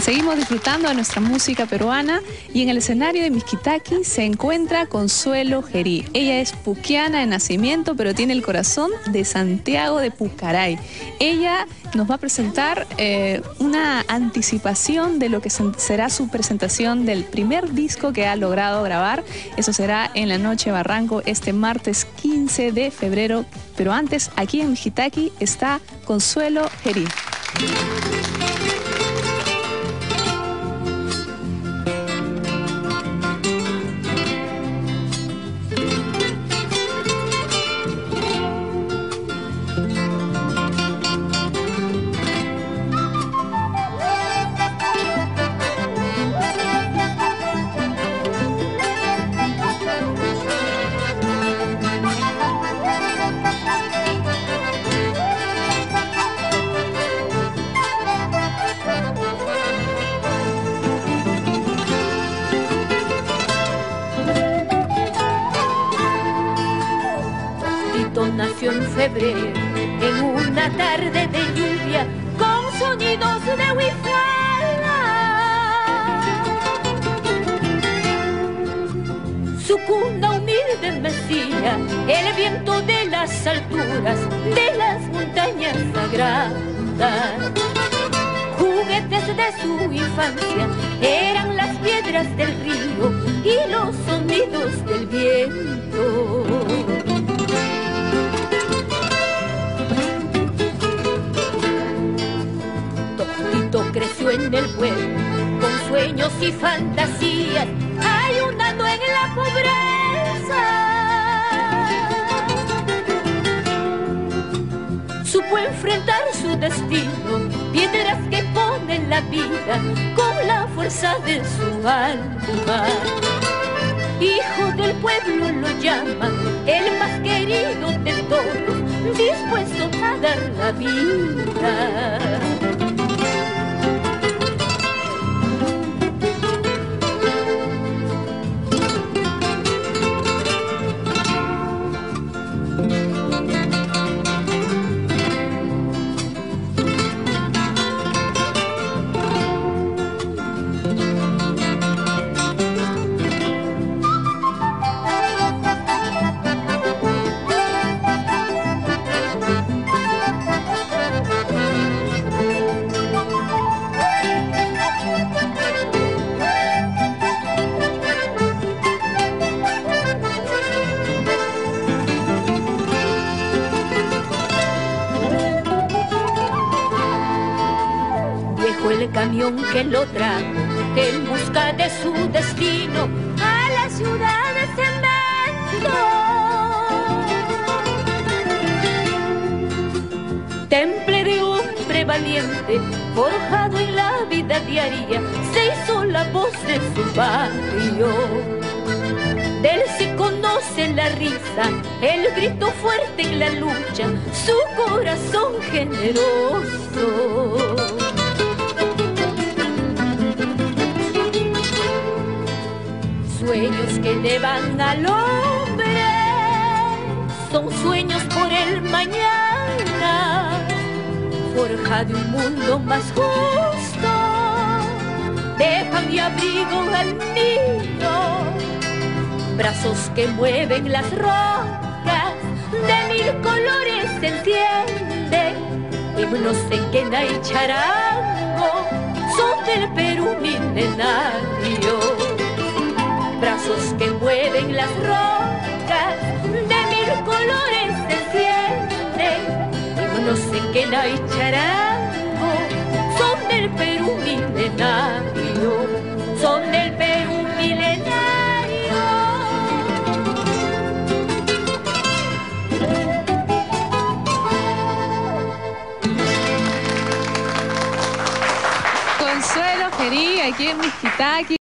Seguimos disfrutando de nuestra música peruana y en el escenario de Mixquitaqui se encuentra Consuelo Gerí. Ella es puquiana de nacimiento, pero tiene el corazón de Santiago de Pucaray. Ella nos va a presentar una anticipación de lo que será su presentación del primer disco que ha logrado grabar. Eso será en la Noche Barranco este martes 15 de febrero. Pero antes, aquí en Mixquitaqui está Consuelo Gerí. Nació en febrero, en una tarde de lluvia, con sonidos de huifala. Su cuna humilde mecía el viento de las alturas, de las montañas sagradas. Juguetes de su infancia eran las piedras del río y los sonidos del viento. Creció en el pueblo con sueños y fantasías, ayunando en la pobreza. Supo enfrentar su destino, piedras que ponen la vida con la fuerza de su alma. Hijo del pueblo lo llaman, el más querido de todos, dispuesto a dar la vida. El camión que lo trajo en busca de su destino a la ciudad de cemento. Temple de hombre valiente, forjado en la vida diaria, se hizo la voz de su barrio. De él se conoce la risa, el grito fuerte en la lucha, su corazón generoso. Sueños que elevan al hombre son sueños por el mañana, forja de un mundo más justo, de pan y abrigo al niño, brazos que mueven las rocas, de mil colores se encienden, himnos en quena y charango, son del Perú milenario. Brazos que mueven las rocas, de mil colores se encienden, himnos en quena y charango, son del Perú milenario, son del Perú milenario. Consuelo Gerí, aquí en Mixquitaqui.